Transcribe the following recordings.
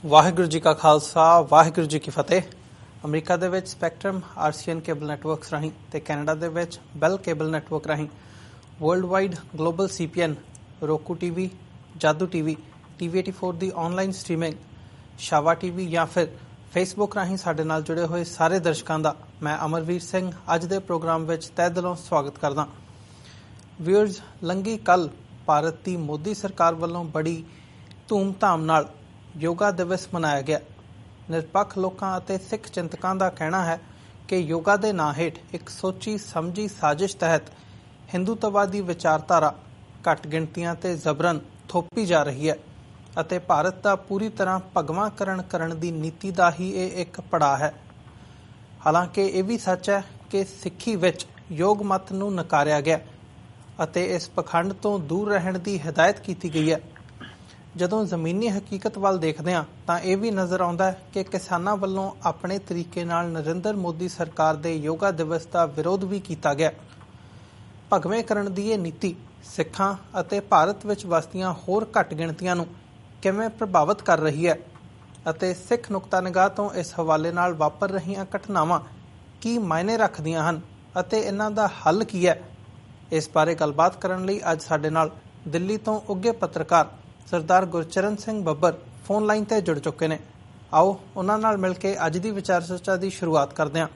ਵਾਹਿਗੁਰੂ ਜੀ ਕਾ ਖਾਲਸਾ ਵਾਹਿਗੁਰੂ ਜੀ ਕੀ ਫਤਿਹ। ਅਮਰੀਕਾ ਦੇ ਵਿੱਚ ਸਪੈਕਟਰਮ RCN ਕੇਬਲ ਨੈਟਵਰਕਸ ਰਾਹੀਂ ਤੇ ਕੈਨੇਡਾ ਦੇ ਵਿੱਚ ਬੈਲ ਕੇਬਲ ਨੈਟਵਰਕ ਰਾਹੀਂ world wide global CPN, roku TV, ਜਾਦੂ TV, TV84 ਦੀ ਆਨਲਾਈਨ ਸਟ੍ਰੀਮਿੰਗ, ਸ਼ਾਵਾ TV ਜਾਂ ਫਿਰ ਫੇਸਬੁੱਕ ਰਾਹੀਂ ਸਾਡੇ ਨਾਲ ਜੁੜੇ ਹੋਏ ਸਾਰੇ ਦਰਸ਼ਕਾਂ ਦਾ ਮੈਂ ਅਮਰਵੀਰ ਸਿੰਘ ਅੱਜ ਦੇ ਪ੍ਰੋਗਰਾਮ ਵਿੱਚ ਤਹਿ ਦਿਲੋਂ ਸਵਾਗਤ ਕਰਦਾ। ਵਿਊਅਰਸ, ਲੰਘੀ ਕੱਲ੍ਹ ਭਾਰਤ ਦੀ ਮੋਦੀ ਸਰਕਾਰ ਵੱਲੋਂ ਬੜੀ ਧੂਮ-ਧਾਮ ਨਾਲ ਯੋਗਾ ਦਿਵਸ ਮਨਾਇਆ ਗਿਆ। ਨਿਰਪੱਖ ਲੋਕਾਂ ਅਤੇ ਸਿੱਖ ਚਿੰਤਕਾਂ ਦਾ ਕਹਿਣਾ ਹੈ ਕਿ ਯੋਗਾ ਦੇ ਨਾਂ ਹੇਠ ਇੱਕ ਸੋਚੀ ਸਮਝੀ ਸਾਜ਼ਿਸ਼ ਤਹਿਤ ਹਿੰਦੂਤਵਾਦੀ ਵਿਚਾਰਧਾਰਾ ਘੱਟ ਗਿਣਤੀਆਂ ਤੇ ਜ਼ਬਰਨ ਥੋਪੀ ਜਾ ਰਹੀ ਹੈ ਅਤੇ ਭਾਰਤ ਦਾ ਪੂਰੀ ਤਰ੍ਹਾਂ ਭਗਵਾਂਕਰਨ ਕਰਨ ਦੀ ਨੀਤੀ ਦਾ ਹੀ ਇਹ ਇੱਕ ਪੜਾਅ ਹੈ। ਹਾਲਾਂਕਿ ਇਹ ਵੀ ਸੱਚ ਹੈ ਕਿ ਸਿੱਖੀ ਵਿੱਚ ਯੋਗ ਮਤ ਨੂੰ ਨਕਾਰਿਆ ਗਿਆ ਅਤੇ ਇਸ ਪਖੰਡ ਤੋਂ ਦੂਰ ਰਹਿਣ ਦੀ ਹਦਾਇਤ ਕੀਤੀ ਗਈ ਹੈ। ਜਦੋਂ ਜ਼ਮੀਨੀ ਹਕੀਕਤ ਵੱਲ ਦੇਖਦੇ ਹਾਂ ਤਾਂ ਇਹ ਵੀ ਨਜ਼ਰ ਆਉਂਦਾ ਹੈ ਕਿ ਕਿਸਾਨਾਂ ਵੱਲੋਂ ਆਪਣੇ ਤਰੀਕੇ ਨਾਲ ਨਰਿੰਦਰ ਮੋਦੀ ਸਰਕਾਰ ਦੇ ਯੋਗਾ ਦਿਵਸ ਦਾ ਵਿਰੋਧ ਵੀ ਕੀਤਾ ਗਿਆ। ਭਗਵੇਂ ਕਰਨ ਦੀ ਇਹ ਨੀਤੀ ਸਿੱਖਾਂ ਅਤੇ ਭਾਰਤ ਵਿੱਚ ਵਸਦੀਆਂ ਹੋਰ ਘੱਟ ਗਿਣਤੀਆਂ ਨੂੰ ਕਿਵੇਂ ਪ੍ਰਭਾਵਿਤ ਕਰ ਰਹੀ ਹੈ ਅਤੇ ਸਿੱਖ ਨੁਕਤਾ ਨਿਗਾਹ ਤੋਂ ਇਸ ਹਵਾਲੇ ਨਾਲ ਵਾਪਰ ਰਹੀਆਂ ਘਟਨਾਵਾਂ ਕੀ ਮਾਇਨੇ ਰੱਖਦੀਆਂ ਹਨ ਅਤੇ ਇਹਨਾਂ ਦਾ ਹੱਲ ਕੀ ਹੈ, ਇਸ ਬਾਰੇ ਗੱਲਬਾਤ ਕਰਨ ਲਈ ਅੱਜ ਸਾਡੇ ਨਾਲ ਦਿੱਲੀ ਤੋਂ ਉੱਘੇ ਪੱਤਰਕਾਰ ਸਰਦਾਰ ਗੁਰਚਰਨ ਸਿੰਘ ਬੱਬਰ ਫੋਨ ਲਾਈਨ ਤੇ ਜੁੜ ਚੁੱਕੇ ਨੇ। ਆਓ ਉਹਨਾਂ ਨਾਲ ਮਿਲ ਕੇ ਅੱਜ ਦੀ ਵਿਚਾਰ ਚਰਚਾ ਦੀ ਸ਼ੁਰੂਆਤ ਕਰਦੇ ਹਾਂ।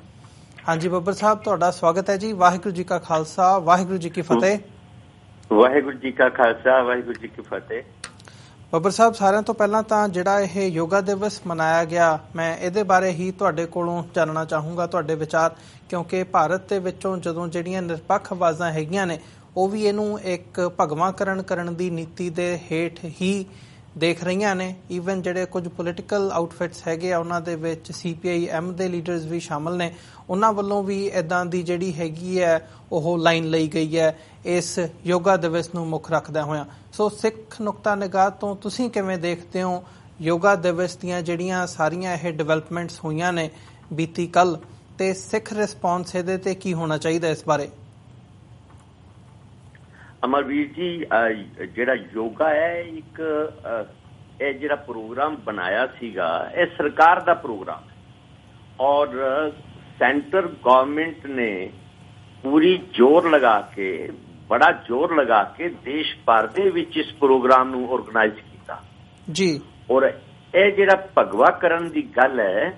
ਹਾਂਜੀ ਬੱਬਰ ਸਾਹਿਬ, ਤੁਹਾਡਾ ਸਵਾਗਤ ਹੈ ਜੀ। ਵਾਹਿਗੁਰੂ ਜੀ ਕਾ ਖਾਲਸਾ ਵਾਹਿਗੁਰੂ ਜੀ ਕੀ ਫਤਿਹ। ਵਾਹਿਗੁਰੂ ਜੀ ਕਾ ਖਾਲਸਾ ਵਾਹਿਗੁਰੂ ਜੀ ਕੀ ਫਤਿਹ। ਬੱਬਰ ਸਾਹਿਬ, ਸਾਰਿਆਂ ਤੋਂ ਪਹਿਲਾਂ ਤਾਂ ਜਿਹੜਾ ਇਹ ਯੋਗਾ ਦਿਵਸ ਮਨਾਇਆ ਗਿਆ, ਮੈਂ ਇਹਦੇ ਬਾਰੇ ਹੀ ਤੁਹਾਡੇ ਕੋਲੋਂ ਜਾਣਨਾ ਚਾਹੂੰਗਾ ਤੁਹਾਡੇ ਵਿਚਾਰ, ਕਿਉਂਕਿ ਭਾਰਤ ਦੇ ਵਿੱਚੋਂ ਜਦੋਂ ਜਿਹੜੀਆਂ ਨਿਰਪੱਖ ਆਵਾਜ਼ਾਂ ਹੈਗੀਆਂ ਨੇ ਉਹ ਵੀ ਇਹਨੂੰ ਇੱਕ ਭਗਵਾਂਕਰਨ ਕਰਨ ਦੀ ਨੀਤੀ ਦੇ ਹੇਠ ਹੀ ਦੇਖ ਰਹੀਆਂ ਨੇ। ਈਵਨ ਜਿਹੜੇ ਕੁਝ ਪੋਲੀਟੀਕਲ ਆਊਟਫਿਟਸ ਹੈਗੇ ਆ ਉਹਨਾਂ ਦੇ ਵਿੱਚ CPIM ਦੇ ਲੀਡਰਸ ਵੀ ਸ਼ਾਮਲ ਨੇ, ਉਹਨਾਂ ਵੱਲੋਂ ਵੀ ਇੱਦਾਂ ਦੀ ਜਿਹੜੀ ਹੈਗੀ ਹੈ ਉਹ ਲਾਈਨ ਲਈ ਗਈ ਹੈ ਇਸ ਯੋਗਾ ਦਿਵਸ ਨੂੰ ਮੁੱਖ ਰੱਖਦਿਆਂ ਹੋਇਆਂ। ਸੋ ਸਿੱਖ ਨੁਕਤਾ ਨਿਗਾਹ ਤੋਂ ਤੁਸੀਂ ਕਿਵੇਂ ਦੇਖਦੇ ਹੋ ਯੋਗਾ ਦਿਵਸ ਦੀਆਂ ਜਿਹੜੀਆਂ ਸਾਰੀਆਂ ਇਹ ਡਿਵੈਲਪਮੈਂਟਸ ਹੋਈਆਂ ਨੇ ਬੀਤੀ ਕੱਲ੍ਹ, ਤੇ ਸਿੱਖ ਰਿਸਪੌਂਸ ਇਹਦੇ ਤੇ ਕੀ ਹੋਣਾ ਚਾਹੀਦਾ ਇਸ ਬਾਰੇ? ਅਮਰਵੀਰ ਜੀ, ਜਿਹੜਾ ਯੋਗਾ ਹੈ ਇੱਕ ਇਹ ਜਿਹੜਾ ਪ੍ਰੋਗਰਾਮ ਬਣਾਇਆ ਸੀਗਾ ਇਹ ਸਰਕਾਰ ਦਾ ਪ੍ਰੋਗਰਾਮ ਔਰ ਸੈਂਟਰ ਗਵਰਨਮੈਂਟ ਨੇ ਪੂਰੀ ਬੜਾ ਜ਼ੋਰ ਲਗਾ ਕੇ ਦੇਸ਼ ਭਰ ਦੇ ਵਿੱਚ ਇਸ ਪ੍ਰੋਗਰਾਮ ਨੂੰ ਆਰਗੇਨਾਈਜ਼ ਕੀਤਾ ਜੀ। ਔਰ ਇਹ ਜਿਹੜਾ ਭਗਵਾ ਕਰਨ ਦੀ ਗੱਲ ਹੈ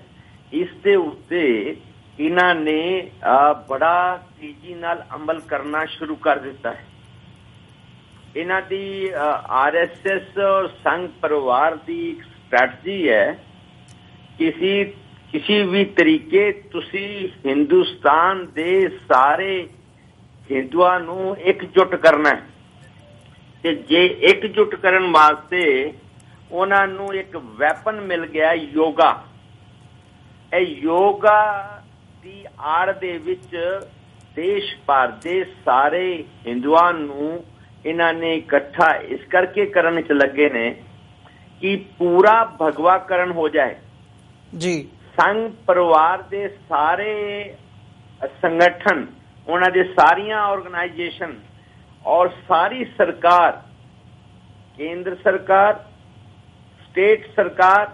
ਇਸ ਦੇ ਉੱਤੇ ਇਹਨਾਂ ਨੇ ਬੜਾ ਤੇਜ਼ੀ ਨਾਲ ਅਮਲ ਕਰਨਾ ਸ਼ੁਰੂ ਕਰ ਦਿੱਤਾ ਹੈ। ਇਹਨਾਂ ਦੀ RSS ਔਰ ਸੰਘ ਪਰਿਵਾਰ ਦੀ ਇੱਕ ਸਟ੍ਰੈਟਜੀ ਹੈ, ਕਿਸੇ ਵੀ ਤਰੀਕੇ ਤੁਸੀਂ ਹਿੰਦੁਸਤਾਨ ਦੇ ਸਾਰੇ ਹਿੰਦੂਆਂ ਨੂੰ ਇਕਜੁੱਟ ਕਰਨਾ ਹੈ ਤੇ ਜੇ ਇਕਜੁੱਟ ਕਰਨ ਵਾਸਤੇ ਉਹਨਾਂ ਨੂੰ ਇੱਕ ਵੈਪਨ ਮਿਲ ਗਿਆ ਯੋਗਾ। ਇਹ ਯੋਗਾ ਦੀ ਆੜ ਦੇ ਵਿੱਚ ਦੇਸ਼ ਭਰ ਦੇ ਸਾਰੇ ਹਿੰਦੂਆਂ ਨੂੰ ਇਹਨਾਂ ਨੇ ਇਕੱਠਾ ਇਸ ਕਰਕੇ ਕਰਨ 'ਚ ਲੱਗੇ ਨੇ ਕਿ ਪੂਰਾ ਭਗਵਾਕਰਨ ਹੋ ਜਾਏ ਜੀ। ਸੰਘ ਪਰਿਵਾਰ ਦੇ ਸਾਰੇ ਸੰਗਠਨ, ਉਹਨਾਂ ਦੇ ਸਾਰੀਆਂ ਆਰਗੇਨਾਈਜੇਸ਼ਨ ਔਰ ਸਾਰੀ ਸਰਕਾਰ, केंद्र सरकार, स्टेट सरकार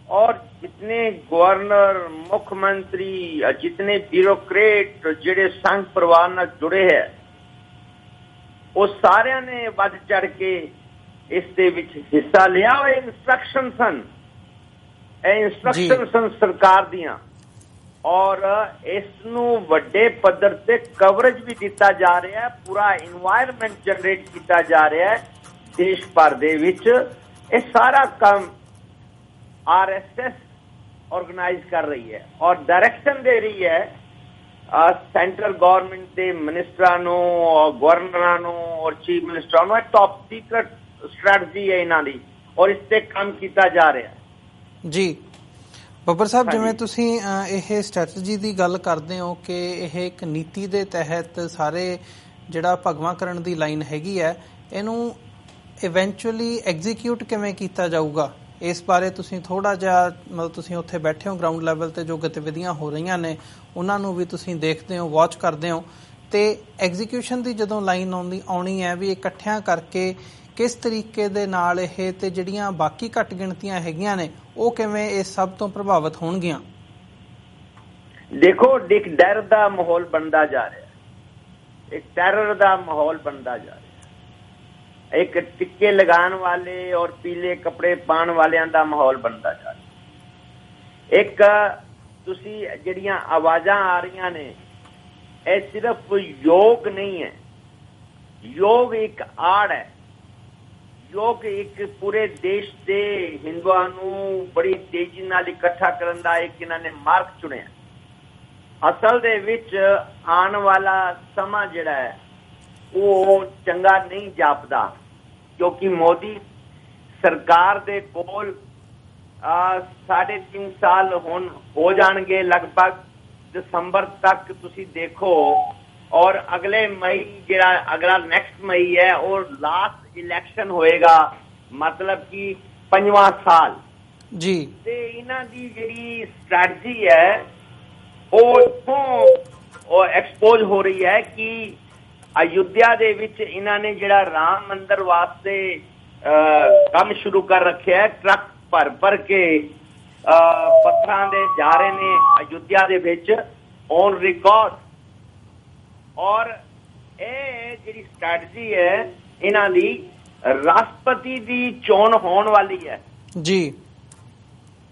और जितने गवर्नर, मुख्यमंत्री, जितने ब्यूरोक्रेट ਜਿਹੜੇ ਸੰਘ ਪਰਿਵਾਰ ਨਾਲ ਜੁੜੇ ਹੈ ਉਹ ਸਾਰਿਆਂ ਨੇ ਵੱਧ ਚੜ ਕੇ ਇਸ ਦੇ ਵਿੱਚ ਹਿੱਸਾ ਲਿਆ। ਉਹ ਇੰਸਟਰਕਸ਼ਨ ਸਨ ਸਰਕਾਰ ਦੀਆਂ ਔਰ ਇਸ ਨੂੰ ਵੱਡੇ ਪੱਧਰ ਤੇ ਕਵਰੇਜ ਵੀ ਦਿੱਤਾ ਜਾ ਰਿਹਾ ਹੈ। ਪੂਰਾ ਇਨਵਾਇਰਮੈਂਟ ਜਨਰੇਟ ਕੀਤਾ ਜਾ ਰਿਹਾ ਹੈ ਦੇਸ਼ ਭਰ ਦੇ ਵਿੱਚ। ਇਹ ਸਾਰਾ ਕੰਮ RSS ਆਰਗੇਨਾਈਜ਼ ਕਰ ਰਹੀ ਹੈ ਔਰ ਡਾਇਰੈਕਸ਼ਨ ਦੇ ਰਹੀ ਹੈ ਸੈਂਟਰਲ ਗਵਰਨਮੈਂਟ ਦੇ ਮਿਨਿਸਟਰਾਂ ਨੂੰ ਔਰ ਗਵਰਨਰਾਂ ਨੂੰ ਔਰ ਚੀਫ ਮਿਨਿਸਟਰਾਂ ਨੂੰ। ਟੌਪ ਸੀਕ੍ਰੇਟ ਸਟ੍ਰੈਟਜੀ ਹੈ ਇਹਨਾਂ ਦੀ ਔਰ ਇਸ ਤੇ ਕੰਮ ਕੀਤਾ ਜਾ ਰਿਹਾ ਜੀ। ਬੱਬਰ ਸਾਹਿਬ, ਜਿਵੇਂ ਤੁਸੀਂ ਇਹ ਸਟ੍ਰੈਟਜੀ ਦੀ ਗੱਲ ਕਰਦੇ ਹੋ ਕਿ ਇਹ ਇੱਕ ਨੀਤੀ ਦੇ ਤਹਿਤ ਸਾਰੇ ਜਿਹੜਾ ਭਗਵਾਂਕਰਨ ਦੀ ਲਾਈਨ ਹੈਗੀ ਹੈ ਇਹਨੂੰ ਇਵੈਂਚੁਅਲੀ ਐਗਜ਼ੀਕਿਊਟ ਕਿਵੇਂ ਕੀਤਾ ਜਾਊਗਾ, ਇਸ ਬਾਰੇ ਤੁਸੀਂ ਥੋੜ੍ਹਾ ਜਿਹਾ, ਮਤਲਬ ਤੁਸੀਂ ਉੱਥੇ ਬੈਠੇ ਹੋ ਗਰਾਊਂਡ ਲੈਵਲ 'ਤੇ ਜੋ ਗਤੀਵਿਧੀਆਂ ਹੋ ਰਹੀਆਂ ਨੇ ਉਹਨਾਂ ਨੂੰ ਵੀ ਤੁਸੀਂ ਦੇਖਦੇ ਹੋ, ਵਾਚ ਕਰਦੇ ਹੋ, ਅਤੇ ਐਗਜ਼ੀਕਿਊਸ਼ਨ ਦੀ ਜਦੋਂ ਲਾਈਨ ਆਉਣੀ ਹੈ ਵੀ ਇਕੱਠਿਆਂ ਕਰਕੇ किस तरीके दे नाल इह ते जिहड़ियां बाकी घट गिणतियां हैगियां ने वो किवें इस सब तो प्रभावित होणगियां? देखो, एक डर का माहौल बनता जा रहा है, एक टैरर का माहौल बनता जा रहा है, एक टिक्के लगाने वाले और पीले कपड़े पाने वालियां का माहौल बनता जा रहा है। एक तुसी जिहड़ियां आवाज़ां आ रही ने, यह सिर्फ योग नहीं है, योग एक आड़ है। योग एक पूरे देश के हिंदुआं नूं बड़ी तेजी नाल इकट्ठा करन दा एक इन्हां ने मार्ग चुनिया। असल दे विच आने वाला समा जिहड़ा है वो चंगा नहीं जापदा, क्योंकि मोदी सरकार दे कोल 3.5 साल हुण हो जाणगे लगभग, दिसंबर तक तुसी देखो। और अगले मई जिहड़ा अगला नेक्स्ट मई है और लास्ट इलैक्शन होएगा, मतलब कि 5वां साल जी। ते इन्हां दी जिहड़ी स्ट्रैटजी है वो एक्सपोज हो रही है कि अयोध्या दे विच इन्हां ने जिहड़ा राम मंदिर वास्ते काम शुरू कर रखे है, ट्रक भर भर के पत्थरां दे जा रहे ने अयोध्या दे विच ऑन रिकॉर्ड। और ये जिहड़ी स्ट्रैटजी है इन्हां दी राष्ट्रपति दी चोण होण वाली है जी।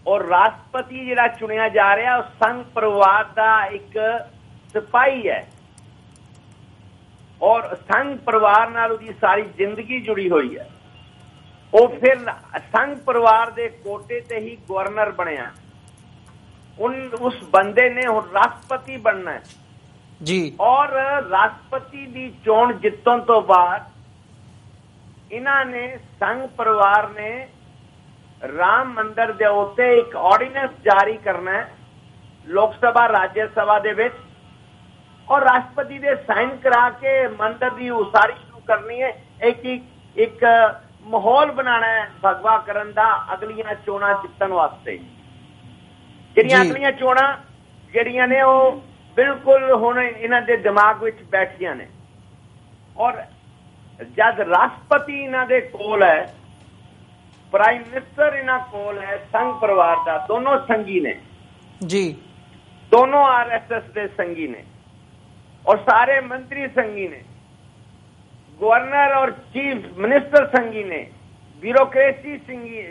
और राष्ट्रपति जिहड़ा चुनिया जा रहा है संघ परिवार का एक सिपाही है और संघ परिवार नाल उहदी सारी जिंदगी जुड़ी हुई है। वो फिर संघ परिवार के कोटे ते ही गवर्नर बनया। उस बंदे ने हुण राष्ट्रपति बनना है जी। और राष्ट्रपति की चोण जितन तो बाद इन्हां ने संघ परिवार ने राम मंदिर दे उत्ते एक ऑर्डिनेंस जारी करना है लोक सभा राज्य सभा दे विच, और राष्ट्रपति दे साइन करा के मंदिर की उसारी शुरू करनी है। एक माहौल बनाना है भगवा करन दा अगलियां चोणां जितन वास्ते। जिहड़ियां अगलियां चोणां जिहड़ियां ने वो बिल्कुल हुण इन्हां दे दिमाग विच बैठियां ने। और जद राष्ट्रपति इन्हां दे कोल है, प्राइम मिनिस्टर इन्हां कोल है, संघ परिवार का दोनों संगी ने जी, दोनों आरएसएस दे संगी ने और सारे मंत्री संगी ने, गवर्नर और चीफ मिनिस्टर संगी ने, ब्यूरोक्रेसी संगी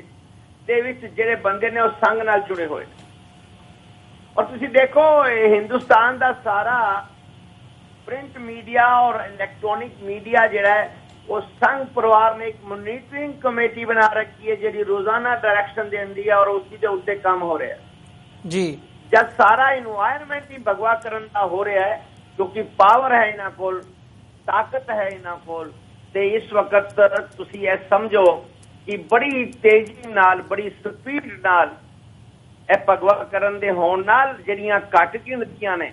दे विच जिहड़े बंदे ने वो संघ नाल जुड़े हुए। और तुसी देखो हिंदुस्तान का सारा प्रिंट मीडिया और इलैक्ट्रॉनिक मीडिया जिहड़ा है वो संघ परिवार ने एक मॉनिटरिंग कमेटी बना रखी है जिहड़ी रोजाना डायरेक्शन देंदी है और उसी दे उत्ते काम हो रहा है जी। जब सारा इन्वायरमेंट ही भगवा करन दा हो रहा है, क्योंकि पावर है इन्हां कोल, ताकत है इन्हां कोल, ते इस वक्त तुसी ये समझो कि बड़ी तेजी नाल बड़ी स्पीड नाल भगवा करन दे होण नाल जिहड़ियां घट गिणतियां ने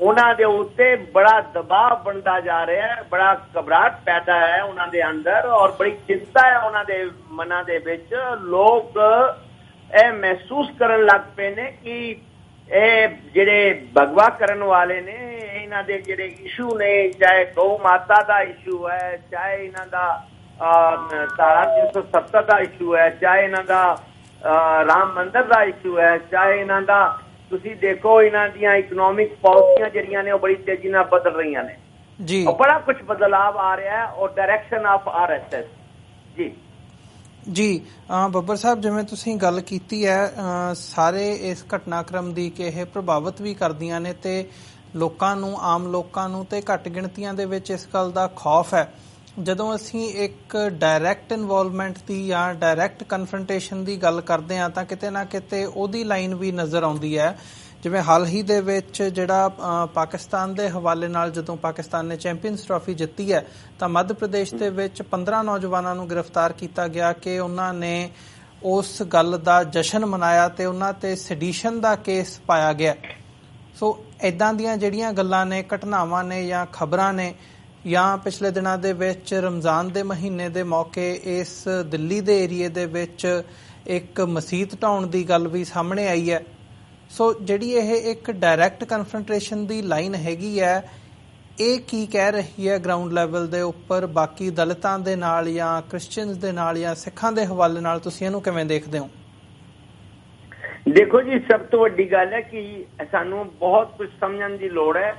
उन्हां दे उत्ते बड़ा दबाव बनता जा रहा है, बड़ा घबराहट पैदा है उन्हां दे अंदर और बड़ी चिंता है उन्हां दे मनां दे विच। लोग ਇਹ महसूस करन लग पे ने कि जिहड़े भगवा करन वाले ने इन्हां दे जिहड़े इशू ने, चाहे गौ माता का इशू है, चाहे इन्हां दा धारा 370 का इशू है, चाहे इन्हां दा राम मंदिर का इशू है, चाहे इन्हां दा तुसी देखो इन्हां दियां इकनॉमिक पॉलिसियां जिहड़ियां ने बड़ी तेजी नाल बदल रही ने जी। और बड़ा कुछ बदलाव आ रहा है और डायरेक्शन ऑफ आरएसएस जी जी। ਬੱਬਰ ਸਾਹਿਬ, ਜਿਵੇਂ ਤੁਸੀਂ ਗੱਲ ਕੀਤੀ ਹੈ ਸਾਰੇ ਇਸ ਘਟਨਾਕ੍ਰਮ ਦੀ ਕਿ ਇਹ ਪ੍ਰਭਾਵਿਤ ਵੀ ਕਰਦੀਆਂ ਨੇ ਤੇ ਲੋਕਾਂ ਨੂੰ, ਆਮ ਲੋਕਾਂ ਨੂੰ ਤੇ ਘੱਟ ਗਿਣਤੀਆਂ ਦੇ ਵਿੱਚ ਇਸ ਗੱਲ ਦਾ ਖੌਫ ਹੈ। ਜਦੋਂ ਅਸੀਂ ਇੱਕ ਡਾਇਰੈਕਟ ਇਨਵੋਲਵਮੈਂਟ ਦੀ ਜਾਂ ਡਾਇਰੈਕਟ ਕਨਫਰੰਟੇਸ਼ਨ ਦੀ ਗੱਲ ਕਰਦੇ ਹਾਂ ਤਾਂ ਕਿਤੇ ਨਾ ਕਿਤੇ ਉਹਦੀ ਲਾਈਨ ਵੀ ਨਜ਼ਰ ਆਉਂਦੀ ਹੈ। ਜਿਵੇਂ ਹਾਲ ਹੀ ਦੇ ਵਿੱਚ ਜਿਹੜਾ ਪਾਕਿਸਤਾਨ ਦੇ ਹਵਾਲੇ ਨਾਲ ਜਦੋਂ ਪਾਕਿਸਤਾਨ ਨੇ ਚੈਂਪੀਅਨਸ ਟਰਾਫੀ ਜਿੱਤੀ ਹੈ ਤਾਂ ਮੱਧ ਪ੍ਰਦੇਸ਼ ਦੇ ਵਿੱਚ 15 ਨੌਜਵਾਨਾਂ ਨੂੰ ਗ੍ਰਿਫਤਾਰ ਕੀਤਾ ਗਿਆ ਕਿ ਉਹਨਾਂ ਨੇ ਉਸ ਗੱਲ ਦਾ ਜਸ਼ਨ ਮਨਾਇਆ ਤੇ ਉਹਨਾਂ ਤੇ ਸੈਡੀਸ਼ਨ ਦਾ ਕੇਸ ਪਾਇਆ ਗਿਆ। ਸੋ ਇੱਦਾਂ ਦੀਆਂ ਜਿਹੜੀਆਂ ਗੱਲਾਂ ਨੇ, ਘਟਨਾਵਾਂ ਨੇ ਜਾਂ ਖਬਰਾਂ ਨੇ, ਜਾਂ ਪਿਛਲੇ ਦਿਨਾਂ ਦੇ ਵਿੱਚ ਰਮਜ਼ਾਨ ਦੇ ਮਹੀਨੇ ਦੇ ਮੌਕੇ ਇਸ ਦਿੱਲੀ ਦੇ ਏਰੀਏ ਦੇ ਵਿੱਚ ਇੱਕ ਮਸੀਤ ਢਾਉਣ ਦੀ ਗੱਲ ਵੀ ਸਾਹਮਣੇ ਆਈ ਹੈ। ਸੋ ਜਿਹੜੀ ਇਹ ਇੱਕ ਡਾਇਰੈਕਟ ਕਨਫਰੰਟੇਸ਼ਨ ਦੀ ਲਾਈਨ ਹੈਗੀ ਹੈ, ਇਹ ਕੀ ਕਹਿ ਰਹੀ ਹੈ ਗਰਾਊਂਡ ਲੈਵਲ ਦੇ ਉੱਪਰ ਬਾਕੀ ਦਲਿਤਾਂ ਦੇ ਨਾਲ ਜਾਂ ਕ੍ਰਿਸਚੀਅਨਸ ਦੇ ਨਾਲ ਜਾਂ ਸਿੱਖਾਂ ਦੇ ਹਵਾਲੇ ਨਾਲ, ਤੁਸੀਂ ਇਹਨੂੰ ਕਿਵੇਂ ਦੇਖਦੇ ਹੋ? ਦੇਖੋ ਜੀ, ਸਭ ਤੋਂ ਵੱਡੀ ਗੱਲ ਹੈ ਕਿ ਸਾਨੂੰ ਬਹੁਤ ਕੁਝ ਸਮਝਣ ਦੀ ਲੋੜ ਹੈ।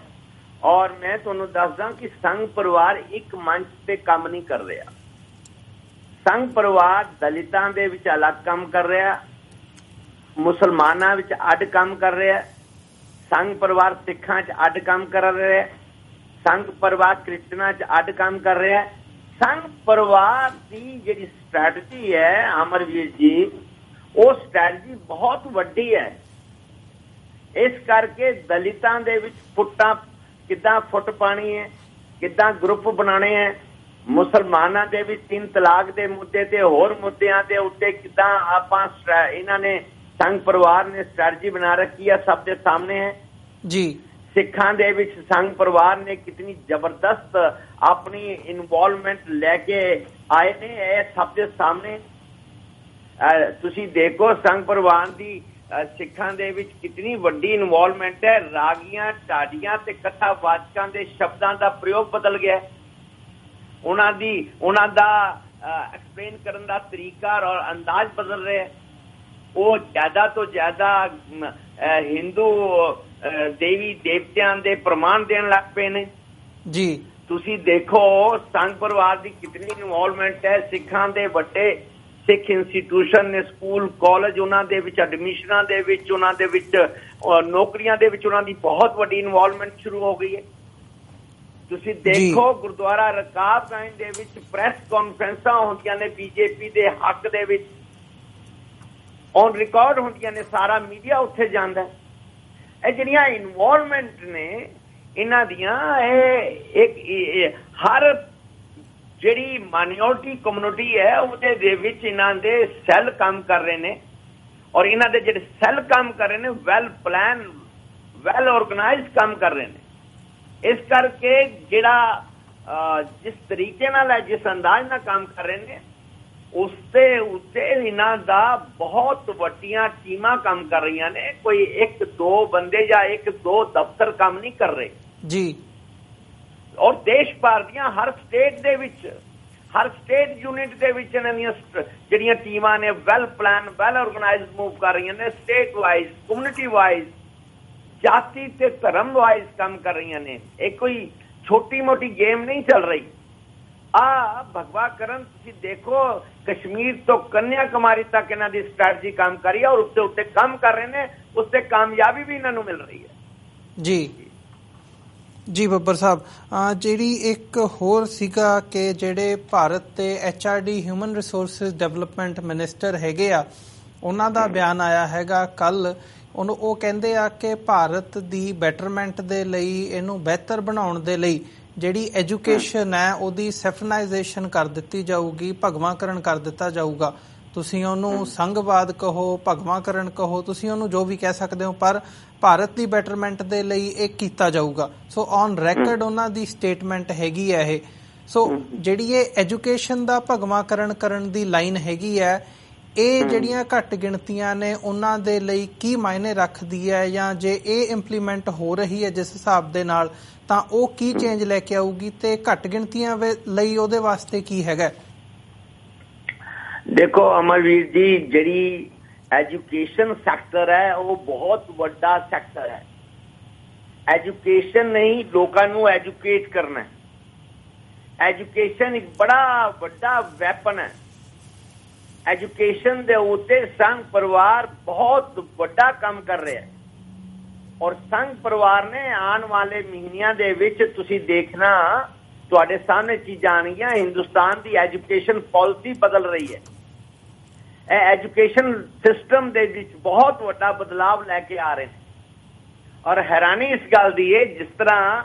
ਔਰ ਮੈਂ ਤੁਹਾਨੂੰ ਦੱਸਦਾ ਕਿ ਸੰਘ ਪਰਿਵਾਰ ਇੱਕ ਮੰਚ ਤੇ ਕੰਮ ਨਹੀਂ ਕਰ ਰਿਹਾ। ਸੰਘ ਪਰਿਵਾਰ ਦਲਿਤਾਂ ਦੇ ਵਿੱਚ ਅਲੱਗ ਕੰਮ ਕਰ ਰਿਹਾ, ਮੁਸਲਮਾਨਾਂ ਵਿੱਚ ਅੱਡ ਕੰਮ ਕਰ ਰਿਹਾ, ਸੰਘ ਪਰਿਵਾਰ ਸਿੱਖਾਂ 'ਚ ਅੱਡ ਕੰਮ ਕਰ ਰਿਹਾ, ਸੰਘ ਪਰਿਵਾਰ ਕ੍ਰਿਸਚਨਾਂ 'ਚ ਅੱਡ ਕੰਮ ਕਰ ਰਿਹਾ। ਸੰਘ ਪਰਿਵਾਰ ਦੀ ਜਿਹੜੀ ਸਟ੍ਰੈਟਜੀ ਹੈ ਅਮਰਵੀਰ ਜੀ, ਉਹ ਸਟ੍ਰੈਟਜੀ ਬਹੁਤ ਵੱਡੀ ਹੈ। ਇਸ ਕਰਕੇ ਦਲਿਤਾਂ ਦੇ ਵਿੱਚ ਕਿੱਦਾਂ ਫੁੱਟ ਪਾਣੀ ਹੈ, ਕਿੱਦਾਂ ਗਰੁੱਪ ਬਣਾਉਣੇ ਹੈ, ਮੁਸਲਮਾਨਾਂ ਦੇ ਵਿੱਚ 3 ਤਲਾਕ ਦੇ ਮੁੱਦੇ ਤੇ ਹੋਰ ਮੁੱਦਿਆਂ ਦੇ ਉੱਤੇ ਕਿੱਦਾਂ ਆਪਾਂ ਇਹਨਾਂ ਨੇ ਸੰਘ ਪਰਿਵਾਰ ਨੇ ਸਟ੍ਰੈਟਜੀ ਬਣਾ ਰੱਖੀ ਹੈ, ਸਭ ਦੇ ਸਾਹਮਣੇ ਹੈ ਜੀ। ਸਿੱਖਾਂ ਦੇ ਵਿੱਚ ਸੰਘ ਪਰਿਵਾਰ ਨੇ ਕਿਤਨੀ ਜ਼ਬਰਦਸਤ ਆਪਣੀ ਇਨਵੋਲਵਮੈਂਟ ਲੈ ਕੇ ਆਏ ਨੇ, ਇਹ ਸਭ ਦੇ ਸਾਹਮਣੇ। ਤੁਸੀਂ ਦੇਖੋ ਸੰਘ ਪਰਿਵਾਰ ਦੀ ਸਿੱਖਾਂ ਦੇ ਵਿੱਚ ਕਿਤਨੀ ਵੱਡੀ ਇਨਵੋਲਵਮੈਂਟ ਹੈ। ਰਾਗੀਆਂ, ਢਾਡੀਆਂ ਤੇ ਕਥਾਵਾਚਕਾਂ ਦੇ ਸ਼ਬਦਾਂ ਦਾ ਪ੍ਰਯੋਗ ਬਦਲ ਗਿਆ। ਉਹਨਾਂ ਦਾ ਐਕਸਪਲੇਨ ਕਰਨ ਦਾ ਤਰੀਕਾ ਔਰ ਅੰਦਾਜ਼ ਬਦਲ ਰਿਹਾ। ਉਹ ਜ਼ਿਆਦਾ ਤੋਂ ਜ਼ਿਆਦਾ ਹਿੰਦੂ ਦੇਵੀ ਦੇਵਤਿਆਂ ਦੇ ਪ੍ਰਮਾਣ ਦੇਣ ਲੱਗ ਪਏ ਨੇ ਜੀ। ਤੁਸੀਂ ਦੇਖੋ ਸੰਘ ਪਰਿਵਾਰ ਦੀ ਕਿਤਨੀ ਇਨਵੋਲਵਮੈਂਟ ਹੈ। ਸਿੱਖਾਂ ਦੇ ਵੱਡੇ ਸਿੱਖ ਇੰਸਟੀਟਿਊਸ਼ਨ ਨੇ, ਸਕੂਲ ਕਾਲਜ, ਉਹਨਾਂ ਦੇ ਵਿੱਚ ਐਡਮਿਸ਼ਨਾਂ ਦੇ ਵਿੱਚ, ਉਹਨਾਂ ਦੇ ਵਿੱਚ ਨੌਕਰੀਆਂ ਦੇ ਵਿੱਚ ਉਹਨਾਂ ਦੀ ਬਹੁਤ ਵੱਡੀ ਇਨਵੋਲਵਮੈਂਟ ਸ਼ੁਰੂ ਹੋ ਗਈ ਹੈ। ਤੁਸੀਂ ਦੇਖੋ ਗੁਰਦੁਆਰਾ ਰਕਾਬਗੰਜ ਦੇ ਵਿੱਚ ਪ੍ਰੈਸ ਕਾਨਫਰੰਸਾਂ ਹੁੰਦੀਆਂ ਨੇ ਬੀਜੇਪੀ ਦੇ ਹੱਕ ਦੇ ਵਿੱਚ, ਔਨ ਰਿਕਾਰਡ ਹੁੰਦੀਆਂ ਨੇ, ਸਾਰਾ ਮੀਡੀਆ ਉੱਥੇ ਜਾਂਦਾ। ਇਹ ਜਿਹੜੀਆਂ ਇਨਵੋਲਵਮੈਂਟ ਨੇ ਇਹਨਾਂ ਦੀਆਂ, ਇਹ ਹਰ ਜਿਹੜੀ ਮਾਈਨੋਰਟੀ ਕਮਿਊਨਿਟੀ ਹੈ ਉਹਦੇ ਦੇ ਵਿੱਚ ਇਹਨਾਂ ਦੇ ਸੈੱਲ ਕੰਮ ਕਰ ਰਹੇ ਨੇ। ਔਰ ਇਹਨਾਂ ਦੇ ਜਿਹੜੇ ਸੈੱਲ ਕੰਮ ਕਰ ਰਹੇ ਨੇ ਵੈਲ ਪਲਾਨ, ਵੈਲ ਆਰਗੇਨਾਈਜ਼ਡ ਕੰਮ ਕਰ ਰਹੇ ਨੇ। ਇਸ ਕਰਕੇ ਜਿਹੜਾ ਜਿਸ ਤਰੀਕੇ ਨਾਲ ਹੈ, ਜਿਸ ਅੰਦਾਜ਼ ਨਾਲ ਕੰਮ ਕਰ ਰਹੇ ਨੇ, ਉਸ ਦੇ ਉੱਤੇ ਇਹਨਾਂ ਦਾ ਬਹੁਤ ਵੱਡੀਆਂ ਟੀਮਾਂ ਕੰਮ ਕਰ ਰਹੀਆਂ ਨੇ। ਕੋਈ 1-2 ਬੰਦੇ ਜਾਂ 1-2 ਦਫ਼ਤਰ ਕੰਮ ਨਹੀਂ ਕਰ ਰਹੇ ਜੀ। ਔਰ ਦੇਸ਼ ਭਰ ਦੀਆਂ ਹਰ ਸਟੇਟ ਦੇ ਵਿੱਚ, ਹਰ ਸਟੇਟ ਯੂਨਿਟ ਦੇ ਵਿੱਚ ਇਹਨਾਂ ਦੀਆਂ ਜਿਹੜੀਆਂ ਟੀਮਾਂ ਨੇ well plan, well organised move ਕਰ ਰਹੀਆਂ ਨੇ। ਸਟੇਟ ਵਾਈਜ਼, ਕਮਿਊਨਿਟੀ ਵਾਈਜ਼, ਜਾਤੀ ਤੇ ਧਰਮ ਵਾਈਜ਼ ਕੰਮ ਕਰ ਰਹੀਆਂ ਨੇ। ਇਹ ਕੋਈ ਛੋਟੀ ਮੋਟੀ ਗੇਮ ਨਹੀਂ ਚੱਲ ਰਹੀ। ਭਗਵਾ ਕਰਨ ਤੁਸੀਂ ਦੇਖੋ ਕਸ਼ਮੀਰ ਤੋਂ ਕੰਨਿਆ ਕੁਮਾਰੀ ਤੱਕ ਇਹਨਾਂ ਦੀ ਸਟ੍ਰੈਟਜੀ ਕੰਮ ਕਰੀ ਹੈ ਔਰ ਉਸ ਦੇ ਉੱਤੇ ਕੰਮ ਕਰ ਰਹੇ ਨੇ। ਉਸ ਤੇ ਕਾਮਯਾਬੀ ਵੀ ਇਹਨਾਂ ਨੂੰ ਮਿਲ ਰਹੀ ਹੈ ਜੀ ਬੱਬਰ ਸਾਹਿਬ। ਜਿਹੜੀ ਇੱਕ ਹੋਰ ਸੀਗਾ ਕਿ ਜਿਹੜੇ ਭਾਰਤ ਦੇ HRD human resources development minister ਹੈਗੇ ਆ, ਉਹਨਾਂ ਦਾ ਬਿਆਨ ਆਇਆ ਹੈਗਾ ਕੱਲ। ਉਹ ਕਹਿੰਦੇ ਆ ਕਿ ਭਾਰਤ ਦੀ ਬੈਟਰਮੈਂਟ ਦੇ ਲਈ, ਇਹਨੂੰ ਬਿਹਤਰ ਬਣਾਉਣ ਦੇ ਲਈ ਜਿਹੜੀ ਐਜੂਕੇਸ਼ਨ ਹੈ ਉਹਦੀ ਸੈਫਨਾਈਜੇਸ਼ਨ ਕਰ ਦਿੱਤੀ ਜਾਊਗੀ, ਭਗਵਾਂਕਰਨ ਕਰ ਦਿੱਤਾ ਜਾਊਗਾ। ਤੁਸੀਂ ਉਹਨੂੰ ਸੰਘਵਾਦ ਕਹੋ, ਭਗਵਾਂਕਰਨ ਕਹੋ, ਤੁਸੀਂ ਉਹਨੂੰ ਜੋ ਵੀ ਕਹਿ ਸਕਦੇ ਹੋ, ਪਰ ਭਾਰਤ ਦੀ ਬੈਟਰਮੈਂਟ ਦੇ ਲਈ ਇਹ ਕੀਤਾ ਜਾਊਗਾ। ਸੋ ਔਨ ਰੈਕਰਡ ਉਹਨਾਂ ਦੀ ਸਟੇਟਮੈਂਟ ਹੈਗੀ ਹੈ ਇਹ। ਸੋ ਜਿਹੜੀ ਇਹ ਐਜੂਕੇਸ਼ਨ ਦਾ ਭਗਵਾਂਕਰਨ ਕਰਨ ਦੀ ਲਾਈਨ ਹੈਗੀ ਹੈ, ਇਹ ਜਿਹੜੀਆਂ ਘੱਟ ਗਿਣਤੀਆਂ ਨੇ ਉਹਨਾਂ ਦੇ ਲਈ ਕੀ ਮਾਇਨੇ ਰੱਖਦੀ ਹੈ, ਜਾਂ ਜੇ ਇਹ ਇੰਪਲੀਮੈਂਟ ਹੋ ਰਹੀ ਹੈ ਜਿਸ ਹਿਸਾਬ ਦੇ ਨਾਲ, ਤਾਂ ਉਹ ਕੀ ਚੇਂਜ ਲੈ ਕੇ ਆਊਗੀ ਤੇ ਘੱਟ ਗਿਣਤੀਆਂ ਲਈ ਉਹਦੇ ਵਾਸਤੇ ਕੀ ਹੈਗਾ? ਦੇਖੋ ਅਮਰਵੀਰ ਜੀ, ਜਿਹੜੀ ਐਜੂਕੇਸ਼ਨ ਸੈਕਟਰ ਹੈ ਉਹ ਬਹੁਤ ਵੱਡਾ ਸੈਕਟਰ ਹੈ। ਐਜੂਕੇਸ਼ਨ ਨਹੀਂ, ਲੋਕਾਂ ਨੂੰ ਐਜੂਕੇਟ ਕਰਨਾ। ਐਜੂਕੇਸ਼ਨ ਇੱਕ ਬੜਾ ਵੱਡਾ ਵੈਪਨ ਹੈ। ਐਜੂਕੇਸ਼ਨ ਦੇ ਉੱਤੇ ਸੰਘ ਪਰਿਵਾਰ ਬਹੁਤ ਵੱਡਾ ਕੰਮ ਕਰ ਰਿਹਾ ਹੈ। ਔਰ ਸੰਘ ਪਰਿਵਾਰ ਨੇ ਆਉਣ ਵਾਲੇ ਮਹੀਨਿਆਂ ਦੇ ਵਿੱਚ ਤੁਸੀਂ ਦੇਖਣਾ, ਤੁਹਾਡੇ ਸਾਹਮਣੇ ਚੀਜ਼ਾਂ ਆਉਣਗੀਆਂ। ਹਿੰਦੁਸਤਾਨ ਦੀ ਐਜੂਕੇਸ਼ਨ ਪਾਲਿਸੀ ਬਦਲ ਰਹੀ ਹੈ। ਇਹ ਐਜੂਕੇਸ਼ਨ ਸਿਸਟਮ ਦੇ ਵਿੱਚ ਬਹੁਤ ਵੱਡਾ ਬਦਲਾਵ ਲੈ ਕੇ ਆ ਰਹੇ ਨੇ। ਔਰ ਹੈਰਾਨੀ ਇਸ ਗੱਲ ਦੀ ਹੈ, ਜਿਸ ਤਰ੍ਹਾਂ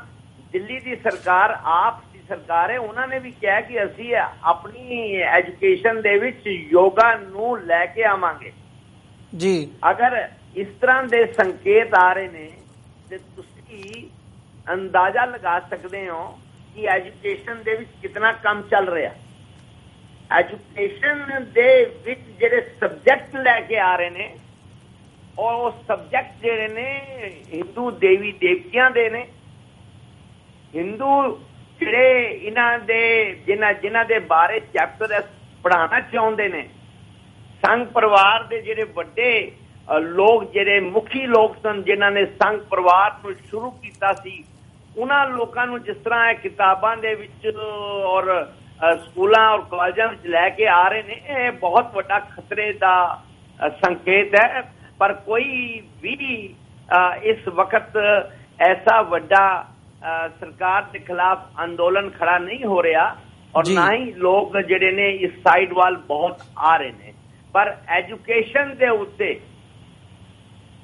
ਦਿੱਲੀ ਦੀ ਸਰਕਾਰ ਆਪ ਦੀ ਸਰਕਾਰ ਹੈ, ਉਹਨਾਂ ਨੇ ਵੀ ਕਿਹਾ ਕਿ ਅਸੀਂ ਆਪਣੀ ਐਜੂਕੇਸ਼ਨ ਦੇ ਵਿੱਚ ਯੋਗਾ ਨੂੰ ਲੈ ਕੇ ਆਵਾਂਗੇ ਜੀ। ਅਗਰ ਇਸ ਤਰ੍ਹਾਂ ਦੇ ਸੰਕੇਤ ਆ ਰਹੇ ਨੇ ਤੇ ਤੁਸੀਂ ਅੰਦਾਜ਼ਾ ਲਗਾ ਸਕਦੇ ਹੋ ਕਿ ਐਜੂਕੇਸ਼ਨ ਦੇ ਵਿੱਚ ਕਿੰਨਾ ਕੰਮ ਚੱਲ ਰਿਹਾ। ਐਜੂਕੇਸ਼ਨ ਦੇ ਵਿੱਚ ਜਿਹੜੇ ਸਬਜੈਕਟ ਲੈ ਕੇ ਆ ਰਹੇ ਨੇ, ਉਹ ਸਬਜੈਕਟ ਜਿਹੜੇ ਨੇ ਹਿੰਦੂ ਦੇਵੀ ਦੇਵਤਿਆਂ ਦੇ ਨੇ, ਹਿੰਦੂ ਜਿਹੜੇ ਇਹਨਾਂ ਦੇ ਜਿਨ੍ਹਾਂ ਦੇ ਬਾਰੇ ਚੈਪਟਰ ਪੜ੍ਹਾਉਣਾ ਚਾਹੁੰਦੇ ਨੇ, ਸੰਘ ਪਰਿਵਾਰ ਦੇ ਜਿਹੜੇ ਵੱਡੇ ਲੋਕ, ਜਿਹੜੇ ਮੁਖੀ ਲੋਕ ਸਨ, ਜਿਨ੍ਹਾਂ ਨੇ ਸੰਘ ਪਰਿਵਾਰ ਨੂੰ ਸ਼ੁਰੂ ਕੀਤਾ ਸੀ, ਉਹਨਾਂ ਲੋਕਾਂ ਨੂੰ ਜਿਸ ਤਰ੍ਹਾਂ ਇਹ ਕਿਤਾਬਾਂ ਦੇ ਵਿੱਚ ਔਰ ਸਕੂਲਾਂ ਔਰ ਕਾਲਜਾਂ ਵਿੱਚ ਲੈ ਕੇ ਆ ਰਹੇ ਨੇ, ਇਹ ਬਹੁਤ ਵੱਡਾ ਖਤਰੇ ਦਾ ਸੰਕੇਤ ਹੈ। ਪਰ ਕੋਈ ਵੀ ਇਸ ਵਕਤ ਐਸਾ ਵੱਡਾ ਸਰਕਾਰ ਦੇ ਖਿਲਾਫ ਅੰਦੋਲਨ ਖੜਾ ਨਹੀਂ ਹੋ ਰਿਹਾ, ਔਰ ਨਾ ਹੀ ਲੋਕ ਜਿਹੜੇ ਨੇ ਇਸ ਸਾਈਡ ਵੱਲ ਬਹੁਤ ਆ ਰਹੇ ਨੇ। ਪਰ ਐਜੂਕੇਸ਼ਨ ਦੇ ਉੱਤੇ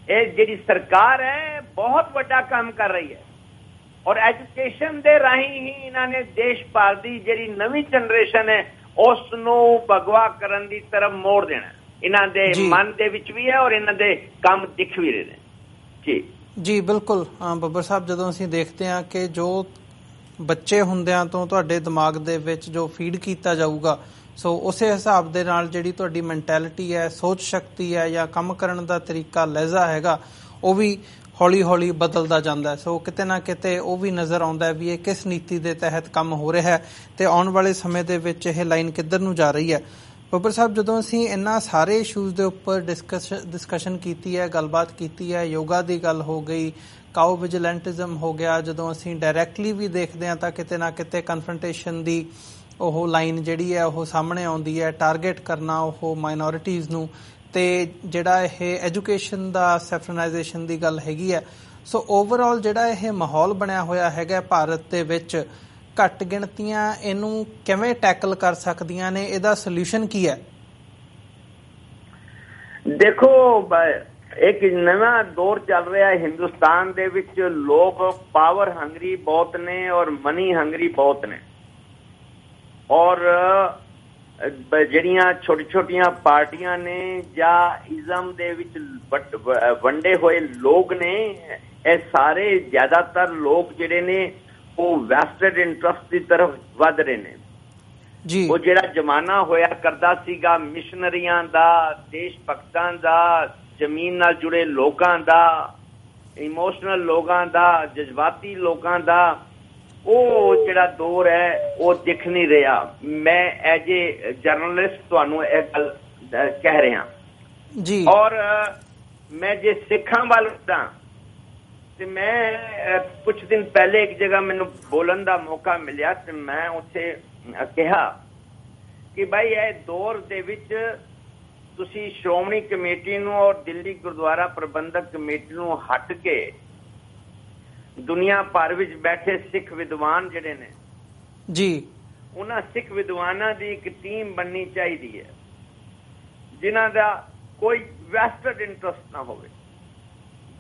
ਇਹ ਜਿਹੜੀ ਸਰਕਾਰ ਹੈ ਬਹੁਤ ਵੱਡਾ ਕੰਮ ਕਰ ਰਹੀ ਹੈ, ਔਰ ਐਜੂਕੇਸ਼ਨ ਦੇ ਰਾਹੀਂ ਹੀ ਇਹਨਾਂ ਨੇ ਦੇਸ਼ ਭਰ ਦੀ ਜਿਹੜੀ ਨਵੀਂ ਜਨਰੇਸ਼ਨ ਹੈ ਉਸ ਨੂੰ ਭਗਵਾ ਕਰਨ ਦੀ ਤਰਫ ਮੋੜ ਦੇਣਾ। ਇਹਨਾਂ ਦੇ ਮਨ ਦੇ ਵਿੱਚ ਵੀ ਹੈ ਔਰ ਇਹਨਾਂ ਦੇ ਕੰਮ ਦਿਖ ਵੀ ਰਹੇ ਨੇ। ਜੀ ਬਿਲਕੁਲ ਬੱਬਰ ਸਾਹਿਬ, ਜਦੋਂ ਅਸੀਂ ਦੇਖਦੇ ਹਾਂ ਕਿ ਜੋ ਬੱਚੇ ਹੁੰਦਿਆਂ ਤੋਂ ਤੁਹਾਡੇ ਦਿਮਾਗ ਦੇ ਵਿੱਚ ਜੋ ਫੀਡ ਕੀਤਾ ਜਾਊਗਾ, ਸੋ ਉਸੇ ਹਿਸਾਬ ਦੇ ਨਾਲ ਜਿਹੜੀ ਤੁਹਾਡੀ ਮੈਂਟੈਲਿਟੀ ਹੈ, ਸੋਚ ਸ਼ਕਤੀ ਹੈ ਜਾਂ ਕੰਮ ਕਰਨ ਦਾ ਤਰੀਕਾ, ਲਹਿਜ਼ਾ ਹੈਗਾ, ਉਹ ਵੀ ਹੌਲੀ ਹੌਲੀ ਬਦਲਦਾ ਜਾਂਦਾ ਹੈ। ਸੋ ਕਿਤੇ ਨਾ ਕਿਤੇ ਉਹ ਵੀ ਨਜ਼ਰ ਆਉਂਦਾ ਹੈ ਵੀ ਇਹ ਕਿਸ ਨੀਤੀ ਦੇ ਤਹਿਤ ਕੰਮ ਹੋ ਰਿਹਾ ਹੈ ਤੇ ਆਉਣ ਵਾਲੇ ਸਮੇਂ ਦੇ ਵਿੱਚ ਇਹ ਲਾਈਨ ਕਿੱਧਰ ਨੂੰ ਜਾ ਰਹੀ ਹੈ। ਬੱਬਰ ਸਾਹਿਬ, ਜਦੋਂ ਅਸੀਂ ਇਹਨਾਂ ਸਾਰੇ ਇਸ਼ੂਜ਼ ਦੇ ਉੱਪਰ ਡਿਸਕਸ਼ਨ ਕੀਤੀ ਹੈ, ਗੱਲਬਾਤ ਕੀਤੀ ਹੈ, ਯੋਗਾ ਦੀ ਗੱਲ ਹੋ ਗਈ, ਕਾਓ ਵਿਜੀਲੈਂਟਿਜ਼ਮ ਹੋ ਗਿਆ, ਜਦੋਂ ਅਸੀਂ ਡਾਇਰੈਕਟਲੀ ਵੀ ਦੇਖਦੇ ਹਾਂ ਤਾਂ ਕਿਤੇ ਨਾ ਕਿਤੇ ਕਨਫਰੰਟੇਸ਼ਨ ਦੀ ਉਹ ਲਾਈਨ ਜਿਹੜੀ ਹੈ ਉਹ ਸਾਹਮਣੇ ਆਉਂਦੀ ਹੈ, ਟਾਰਗੇਟ ਕਰਨਾ ਉਹ ਮਾਈਨੋਰਿਟੀਜ਼ ਨੂੰ, ਤੇ ਜਿਹੜਾ ਇਹ ਐਜੂਕੇਸ਼ਨ ਦਾ ਸੈਫਰਨਾਈਜੇਸ਼ਨ ਦੀ ਗੱਲ ਹੈਗੀ ਹੈ। ਸੋ ਓਵਰਆਲ ਜਿਹੜਾ ਇਹ ਮਾਹੌਲ ਬਣਿਆ ਹੋਇਆ ਹੈਗਾ ਭਾਰਤ ਦੇ ਵਿੱਚ, ਘੱਟ ਗਿਣਤੀਆਂ ਇਹਨੂੰ ਕਿਵੇਂ ਟੈਕਲ ਕਰ ਸਕਦੀਆਂ ਨੇ, ਇਹਦਾ ਸੋਲੂਸ਼ਨ ਕੀ ਹੈ? ਦੇਖੋ, ਇੱਕ ਨਵਾਂ ਦੌਰ ਚੱਲ ਰਿਹਾ ਹੈ ਹਿੰਦੁਸਤਾਨ ਦੇ ਵਿੱਚ। ਲੋਕ ਪਾਵਰ ਹੰਗਰੀ ਬਹੁਤ ਨੇ ਔਰ ਮਨੀ ਹੰਗਰੀ ਬਹੁਤ ਨੇ, ਔਰ ਜਿਹੜੀਆਂ ਛੋਟੀ ਛੋਟੀਆਂ ਪਾਰਟੀਆਂ ਨੇ ਜਾਂ ਇਜ਼ਮ ਦੇ ਵਿੱਚ ਵੰਡੇ ਹੋਏ ਲੋਕ ਨੇ, ਇਹ ਸਾਰੇ ਜ਼ਿਆਦਾਤਰ ਲੋਕ ਜਿਹੜੇ ਨੇ ਉਹ ਵੈਸਟਡ ਇੰਟਰਸਟ ਦੀ ਤਰਫ ਵੱਧ ਰਹੇ ਨੇ। ਉਹ ਜਿਹੜਾ ਜ਼ਮਾਨਾ ਹੋਇਆ ਕਰਦਾ ਸੀਗਾ ਮਿਸ਼ਨਰੀਆਂ ਦਾ, ਦੇਸ਼ ਭਗਤਾਂ ਦਾ, ਜ਼ਮੀਨ ਨਾਲ ਜੁੜੇ ਲੋਕਾਂ ਦਾ, ਇਮੋਸ਼ਨਲ ਲੋਕਾਂ ਦਾ, ਜਜ਼ਬਾਤੀ ਲੋਕਾਂ ਦਾ, ਉਹ ਜਿਹੜਾ ਦੌਰ ਹੈ ਉਹ ਦਿਖ ਨਹੀਂ ਰਿਹਾ। ਮੈਂ ਐਜ ਏ ਜਰਨਲਿਸਟ ਤੁਹਾਨੂੰ ਇਹ ਗੱਲ ਕਹਿ ਰਿਹਾ ਜੀ। ਔਰ ਮੈਂ ਜੇ ਸਿੱਖਾਂ ਵੱਲ ਉੱਠਾਂ ਤੇ ਮੈਂ ਕੁਛ ਦਿਨ ਪਹਿਲੇ ਇੱਕ ਜਗ੍ਹਾ ਮੈਨੂੰ ਬੋਲਣ ਦਾ ਮੌਕਾ ਮਿਲਿਆ ਤੇ ਮੈਂ ਉੱਥੇ ਕਿਹਾ ਕਿ ਭਾਈ ਇਹ ਦੌਰ ਦੇ ਵਿੱਚ ਤੁਸੀਂ ਸ਼੍ਰੋਮਣੀ ਕਮੇਟੀ ਨੂੰ ਔਰ ਦਿੱਲੀ ਗੁਰਦੁਆਰਾ ਪ੍ਰਬੰਧਕ ਕਮੇਟੀ ਨੂੰ ਹਟ ਕੇ ਦੁਨੀਆ ਭਰ ਵਿੱਚ ਬੈਠੇ ਸਿੱਖ ਵਿਦਵਾਨ ਜਿਹੜੇ ਨੇ ਜੀ, ਉਹਨਾਂ ਸਿੱਖ ਵਿਦਵਾਨਾਂ ਦੀ ਇੱਕ ਟੀਮ ਬਣਨੀ ਚਾਹੀਦੀ ਹੈ ਜਿਨ੍ਹਾਂ ਦਾ ਕੋਈ ਵੈਸਟਡ ਇੰਟਰਸਟ ਨਾ ਹੋਵੇ,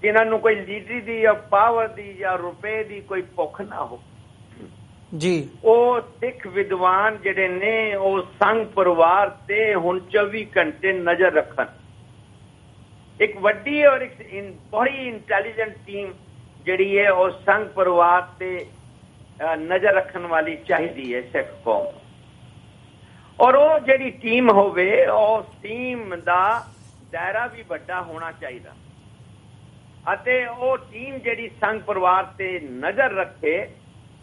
ਜਿਨ੍ਹਾਂ ਨੂੰ ਕੋਈ ਲੀਡਰੀ ਦੀ ਜਾਂ ਪਾਵਰ ਦੀ ਜਾਂ ਰੁਪਏ ਦੀ ਕੋਈ ਭੁੱਖ ਨਾ ਹੋ ਜੀ। ਉਹ ਸਿੱਖ ਵਿਦਵਾਨ ਜਿਹੜੇ ਨੇ ਉਹ ਸੰਘ ਪਰਿਵਾਰ ਤੇ ਹੁਣ 24 ਘੰਟੇ ਨਜ਼ਰ ਰੱਖਣ। ਇੱਕ ਵੱਡੀ ਔਰ ਇੱਕ ਬੜੀ ਇੰਟੈਲੀਜੈਂਟ ਟੀਮ ਜਿਹੜੀ ਹੈ ਉਹ ਸੰਘ ਪਰਿਵਾਰ ਤੇ ਨਜ਼ਰ ਰੱਖਣ ਵਾਲੀ ਚਾਹੀਦੀ ਹੈ ਸਿੱਖ ਕੌਮ। ਔਰ ਉਹ ਜਿਹੜੀ ਟੀਮ ਹੋਵੇ, ਉਸ ਟੀਮ ਦਾ ਦਾਇਰਾ ਵੀ ਵੱਡਾ ਹੋਣਾ ਚਾਹੀਦਾ ਅਤੇ ਉਹ ਟੀਮ ਜਿਹੜੀ ਸੰਘ ਪਰਿਵਾਰ ਤੇ ਨਜ਼ਰ ਰੱਖੇ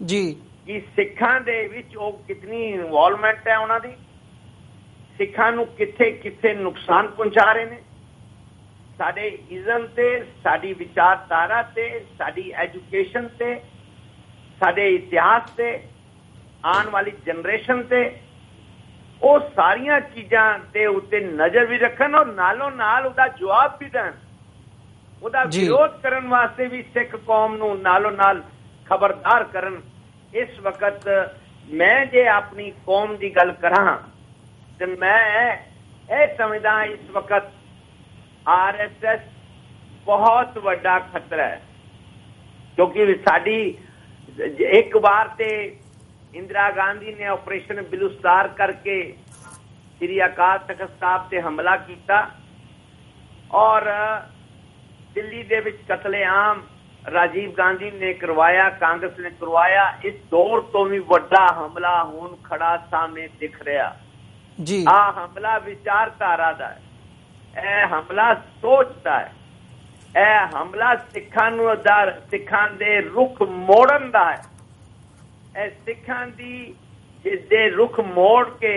ਜੀ ਕਿ ਸਿੱਖਾਂ ਦੇ ਵਿੱਚ ਉਹ ਕਿਤਨੀ ਇਨਵੋਲਵਮੈਂਟ ਹੈ ਉਹਨਾਂ ਦੀ, ਸਿੱਖਾਂ ਨੂੰ ਕਿੱਥੇ ਕਿੱਥੇ ਨੁਕਸਾਨ ਪਹੁੰਚਾ ਰਹੇ ਨੇ, ਸਾਡੇ ਇਜ਼ਮ ਤੇ, ਸਾਡੀ ਵਿਚਾਰਧਾਰਾ ਤੇ, ਸਾਡੀ ਐਜੂਕੇਸ਼ਨ ਤੇ, ਸਾਡੇ ਇਤਿਹਾਸ ਤੇ, ਆਉਣ ਵਾਲੀ ਜਨਰੇਸ਼ਨ ਤੇ, ਉਹ ਸਾਰੀਆਂ ਚੀਜ਼ਾਂ ਦੇ ਉੱਤੇ ਨਜ਼ਰ ਵੀ ਰੱਖਣ ਔਰ ਨਾਲੋਂ ਨਾਲ ਉਹਦਾ ਜਵਾਬ ਵੀ ਦੇਣ। ਉਹਦਾ ਵਿਰੋਧ ਕਰਨ ਵਾਸਤੇ ਵੀ ਸਿੱਖ ਕੌਮ ਨੂੰ ਨਾਲੋਂ ਨਾਲ ਖਬਰਦਾਰ ਕਰਨ। ਇਸ ਵਕਤ ਮੈਂ ਜੇ ਆਪਣੀ ਕੌਮ ਦੀ ਗੱਲ ਕਰਾਂ ਤੇ ਮੈਂ ਇਹ ਸਮਝਦਾ ਇਸ ਵਕਤ RSS ਬਹੁਤ ਵੱਡਾ ਖਤਰਾ ਹੈ, ਕਿਉਂਕਿ ਸਾਡੀ ਇੱਕ ਵਾਰ ਤੇ ਇੰਦਰਾ ਗਾਂਧੀ ਨੇ ਆਪਰੇਸ਼ਨ ਬਲੂ ਸਟਾਰ ਕਰਕੇ ਸ੍ਰੀ ਅਕਾਲ ਤਖਤ ਸਾਹਿਬ ਤੇ ਹਮਲਾ ਕੀਤਾ ਔਰ ਦਿੱਲੀ ਦੇ ਵਿੱਚ ਕਤਲੇਆਮ ਰਾਜੀਵ ਗਾਂਧੀ ਨੇ ਕਰਵਾਇਆ, ਕਾਂਗਰਸ ਨੇ ਕਰਵਾਇਆ। ਇਸ ਦੌਰ ਤੋਂ ਵੀ ਵੱਡਾ ਹਮਲਾ ਹੁਣ ਖੜਾ ਸਾਹਮਣੇ ਦਿਖ ਰਿਹਾ ਜੀ। ਆਹ ਹਮਲਾ ਵਿਚਾਰਧਾਰਾ ਦਾ ਹੈ, ਇਹ ਹਮਲਾ ਸੋਚ ਦਾ ਹੈ, ਇਹ ਹਮਲਾ ਸਿੱਖਾਂ ਨੂੰ ਸਿੱਖਾਂ ਦੇ ਰੁਖ ਮੋੜਨ ਦਾ ਹੈ। सिखां दे रुख मोड़ के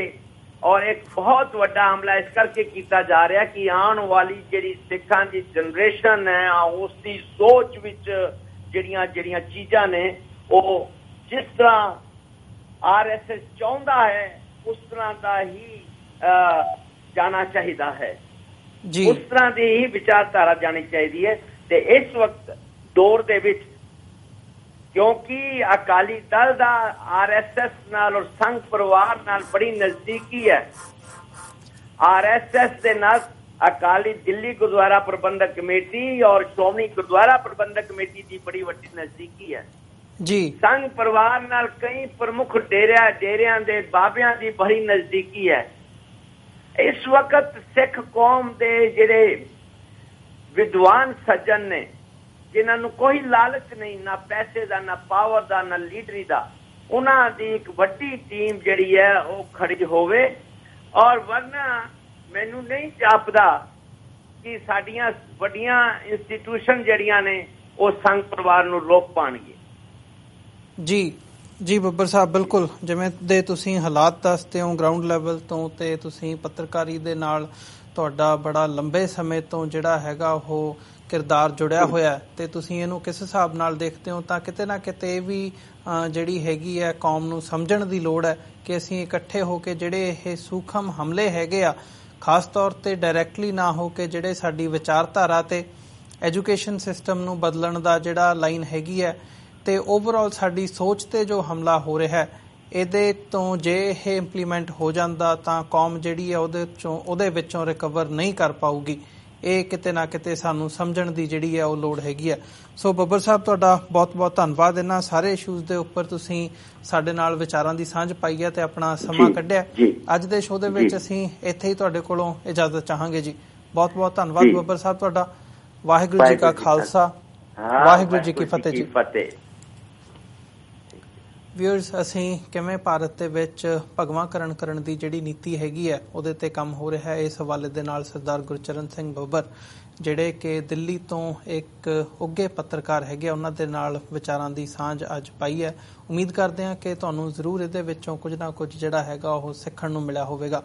और एक बहुत बड़ा हमला इस करके किया जा रहा कि आने वाली जी सिखां की जनरेशन है उसकी सोच विच जड़ियां चीज़ां ने वो जिस तरह RSS चाहता है उस तरह का ही जाना चाहिए है उस तरह की ही विचारधारा जानी चाहिए है। ते इस वक्त दौर दे विच क्योंकि अकाली दल दा RSS नाल और संघ परिवार नाल बड़ी नजदीकी है। RSS दे नाल अकाली दिल्ली गुरुद्वारा प्रबंधक कमेटी और श्रोमणी गुरुद्वारा प्रबंधक कमेटी की बड़ी वड्डी नजदीकी है जी। संघ परिवार नाल कई प्रमुख डेरियां दे बाबियां की बड़ी नजदीकी है। इस वक्त सिख कौम दे जिहड़े विद्वान सज्जन ने जिन्होंने कोई लालच नहीं ना पैसे का ना पावर का ना लीडरी का उन्हां दी एक वड्डी टीम जिहड़ी है वो खड़ी होवे और वरना मैनू नहीं जापदा कि साडियां वड्डियां इंस्टीट्यूशन जिहड़ियां ने वो संघ परिवार नूं रोक पाणगे। जी जी ਬੱਬਰ ਸਾਹਿਬ ਬਿਲਕੁਲ ਜਿਵੇਂ ਦੇ ਤੁਸੀਂ ਹਾਲਾਤ ਦੱਸਦੇ ਹੋ ਗਰਾਊਂਡ ਲੈਵਲ ਤੋਂ ਤੇ ਤੁਸੀਂ ਪੱਤਰਕਾਰੀ ਦੇ ਨਾਲ ਤੁਹਾਡਾ ਬੜਾ ਲੰਬੇ ਸਮੇਂ ਤੋਂ ਜਿਹੜਾ ਹੈਗਾ ਉਹ ਕਿਰਦਾਰ ਜੁੜਿਆ ਹੋਇਆ ਤੇ ਤੁਸੀਂ ਇਹਨੂੰ ਕਿਸ ਹਿਸਾਬ ਨਾਲ ਦੇਖਦੇ ਹੋ ਤਾਂ ਕਿਤੇ ਨਾ ਕਿਤੇ ਵੀ ਜਿਹੜੀ ਹੈਗੀ ਹੈ ਕੌਮ ਨੂੰ ਸਮਝਣ ਦੀ ਲੋੜ ਹੈ ਕਿ ਅਸੀਂ ਇਕੱਠੇ ਹੋ ਕੇ ਜਿਹੜੇ ਇਹ ਸੂਖਮ ਹਮਲੇ ਹੈਗੇ ਆ ਖਾਸ ਤੌਰ ਤੇ ਡਾਇਰੈਕਟਲੀ ਨਾ ਹੋ ਕੇ ਜਿਹੜੇ ਸਾਡੀ ਵਿਚਾਰਧਾਰਾ ਤੇ ਐਜੂਕੇਸ਼ਨ ਸਿਸਟਮ ਨੂੰ ਬਦਲਣ ਦਾ ਜਿਹੜਾ ਲਾਈਨ ਹੈਗੀ ਹੈ ਤੇ ਓਵਰਆਲ ਸਾਡੀ ਸੋਚ ਤੇ ਜੋ ਹਮਲਾ ਹੋ ਰਿਹਾ ਇਹਦੇ ਤੋਂ ਜੇ ਇਹ ਇੰਪਲੀਮੈਂਟ ਹੋ ਜਾਂਦਾ ਤਾਂ ਕੌਮ ਜਿਹੜੀ ਹੈ ਉਹਦੇ ਵਿੱਚੋਂ ਰਿਕਵਰ ਨਹੀਂ ਕਰ ਪਾਊਗੀ। ਇਹ ਕਿਤੇ ਨਾ ਕਿਤੇ ਸਾਨੂੰ ਸਮਝਣ ਦੀ ਜਿਹੜੀ ਹੈ ਉਹ ਲੋੜ ਹੈਗੀ ਹੈ। ਸੋ ਬੱਬਰ ਸਾਹਿਬ ਤੁਹਾਡਾ ਬਹੁਤ ਬਹੁਤ ਧੰਨਵਾਦ ਇਹਨਾਂ ਸਾਰੇ ਇਸ਼ੂਜ਼ ਦੇ ਉੱਪਰ ਤੁਸੀਂ ਸਾਡੇ ਨਾਲ ਵਿਚਾਰਾਂ ਦੀ ਸਾਂਝ ਪਾਈ ਹੈ ਤੇ ਆਪਣਾ ਸਮਾਂ ਕੱਢਿਆ। ਅੱਜ ਦੇ ਸ਼ੋਅ ਦੇ ਵਿੱਚ ਅਸੀਂ ਇੱਥੇ ਹੀ ਤੁਹਾਡੇ ਕੋਲੋਂ ਇਜਾਜ਼ਤ ਚਾਹਾਂਗੇ ਜੀ। ਬਹੁਤ ਬਹੁਤ ਧੰਨਵਾਦ ਬੱਬਰ ਸਾਹਿਬ ਤੁਹਾਡਾ। ਵਾਹਿਗੁਰੂ ਜੀ ਕਾ ਖਾਲਸਾ ਵਾਹਿਗੁਰੂ ਜੀ ਕੀ ਫਤਿਹ ਜੀ। ਵਿਊਅਰਸ ਅਸੀਂ ਕਿਵੇਂ ਭਾਰਤ ਦੇ ਵਿੱਚ ਭਗਵਾਂਕਰਨ ਕਰਨ ਦੀ ਜਿਹੜੀ ਨੀਤੀ ਹੈਗੀ ਹੈ ਉਹਦੇ ਤੇ ਕੰਮ ਹੋ ਰਿਹਾ ਹੈ ਇਸ ਹਵਾਲੇ ਦੇ ਨਾਲ ਸਰਦਾਰ ਗੁਰਚਰਨ ਸਿੰਘ ਬੱਬਰ ਜਿਹੜੇ ਕਿ ਦਿੱਲੀ ਤੋਂ ਇੱਕ ਉੱਘੇ ਪੱਤਰਕਾਰ ਹੈਗੇ ਉਹਨਾਂ ਦੇ ਨਾਲ ਵਿਚਾਰਾਂ ਦੀ ਸਾਂਝ ਅੱਜ ਪਾਈ ਹੈ। ਉਮੀਦ ਕਰਦੇ ਹਾਂ ਕਿ ਤੁਹਾਨੂੰ ਜ਼ਰੂਰ ਇਹਦੇ ਵਿੱਚੋਂ ਕੁਝ ਨਾ ਕੁਝ ਜਿਹੜਾ ਹੈਗਾ ਉਹ ਸਿੱਖਣ ਨੂੰ ਮਿਲਿਆ ਹੋਵੇਗਾ।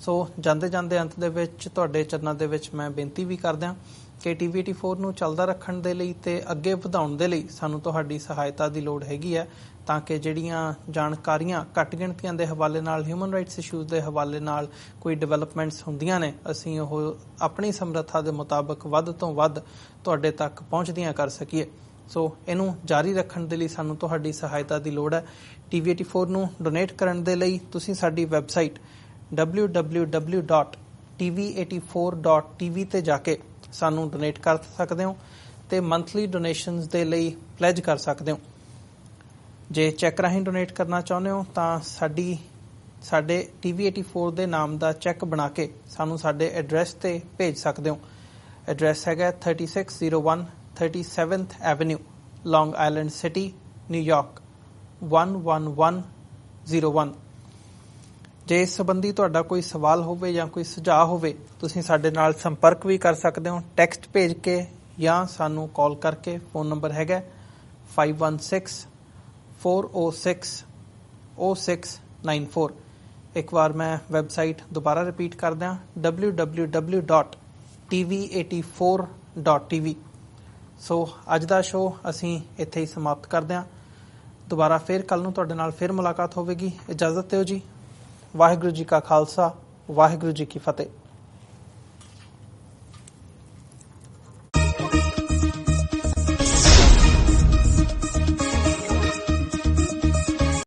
ਸੋ ਜਾਂਦੇ ਜਾਂਦੇ ਅੰਤ ਦੇ ਵਿੱਚ ਤੁਹਾਡੇ ਚਰਨਾਂ ਦੇ ਵਿੱਚ ਮੈਂ ਬੇਨਤੀ ਵੀ ਕਰਦਾ ਕਿ TV84 ਨੂੰ ਚੱਲਦਾ ਰੱਖਣ ਦੇ ਲਈ ਤੇ ਅੱਗੇ ਵਧਾਉਣ ਦੇ ਲਈ ਸਾਨੂੰ ਤੁਹਾਡੀ ਸਹਾਇਤਾ ਦੀ ਲੋੜ ਹੈਗੀ ਹੈ ਤਾਂ ਕਿ ਜਿਹੜੀਆਂ ਜਾਣਕਾਰੀਆਂ ਘੱਟ ਗਿਣਤੀਆਂ ਦੇ ਹਵਾਲੇ ਨਾਲ ਹਿਊਮਨ ਰਾਈਟਸ ਇਸ਼ੂਜ਼ ਦੇ ਹਵਾਲੇ ਨਾਲ ਕੋਈ ਡਿਵੈਲਪਮੈਂਟਸ ਹੁੰਦੀਆਂ ਨੇ ਅਸੀਂ ਉਹ ਆਪਣੀ ਸਮਰੱਥਾ ਦੇ ਮੁਤਾਬਕ ਵੱਧ ਤੋਂ ਵੱਧ ਤੁਹਾਡੇ ਤੱਕ ਪਹੁੰਚਦੀਆਂ ਕਰ ਸਕੀਏ। ਸੋ ਇਹਨੂੰ ਜਾਰੀ ਰੱਖਣ ਦੇ ਲਈ ਸਾਨੂੰ ਤੁਹਾਡੀ ਸਹਾਇਤਾ ਦੀ ਲੋੜ ਹੈ। TV84 ਨੂੰ ਡੋਨੇਟ ਕਰਨ ਦੇ ਲਈ ਤੁਸੀਂ ਸਾਡੀ ਵੈਬਸਾਈਟ www.tv84.tv ਤੇ ਜਾ ਕੇ ਸਾਨੂੰ ਡੋਨੇਟ ਕਰ ਸਕਦੇ ਹੋ ਤੇ ਮੰਥਲੀ ਡੋਨੇਸ਼ਨਸ ਦੇ ਲਈ ਪਲੈਜ ਕਰ ਸਕਦੇ ਹੋ। ਜੇ ਚੈੱਕ ਰਾਹੀਂ ਡੋਨੇਟ ਕਰਨਾ ਚਾਹੁੰਦੇ ਹੋ ਤਾਂ ਸਾਡੇ TV84 ਦੇ ਨਾਮ ਦਾ ਚੈੱਕ ਬਣਾ ਕੇ ਸਾਨੂੰ ਸਾਡੇ ਐਡਰੈਸ ਤੇ ਭੇਜ ਸਕਦੇ ਹੋ। ਐਡਰੈਸ ਹੈਗਾ 3601 37th ਐਵੇਨਿਊ ਲੌਂਗ ਆਈਲੈਂਡ ਸਿਟੀ ਨਿਊਯਾਰਕ 11101। ਜੇ ਇਸ ਸੰਬੰਧੀ ਤੁਹਾਡਾ ਕੋਈ ਸਵਾਲ ਹੋਵੇ ਜਾਂ ਕੋਈ ਸੁਝਾਅ ਹੋਵੇ ਤੁਸੀਂ ਸਾਡੇ ਨਾਲ ਸੰਪਰਕ ਵੀ ਕਰ ਸਕਦੇ ਹੋ ਟੈਕਸਟ ਭੇਜ ਕੇ ਜਾਂ ਸਾਨੂੰ ਕਾਲ ਕਰਕੇ। ਫੋਨ ਨੰਬਰ ਹੈਗਾ 516-406-0694। ਇੱਕ ਵਾਰ ਮੈਂ ਵੈਬਸਾਈਟ ਦੁਬਾਰਾ ਰਿਪੀਟ ਕਰਦਾ www.tv84.tv। ਸੋ ਅੱਜ ਦਾ ਸ਼ੋਅ ਅਸੀਂ ਇੱਥੇ ਹੀ ਸਮਾਪਤ ਕਰਦੇ ਹਾਂ। ਦੁਬਾਰਾ ਫਿਰ ਕੱਲ ਨੂੰ ਤੁਹਾਡੇ ਨਾਲ ਫਿਰ ਮੁਲਾਕਾਤ ਹੋਵੇਗੀ। ਇਜਾਜ਼ਤ ਦਿਓ ਜੀ। ਵਾਹਿਗੁਰੂ ਜੀ ਕਾ ਖਾਲਸਾ ਵਾਹਿਗੁਰੂ ਜੀ ਕੀ ਫਤਿਹ।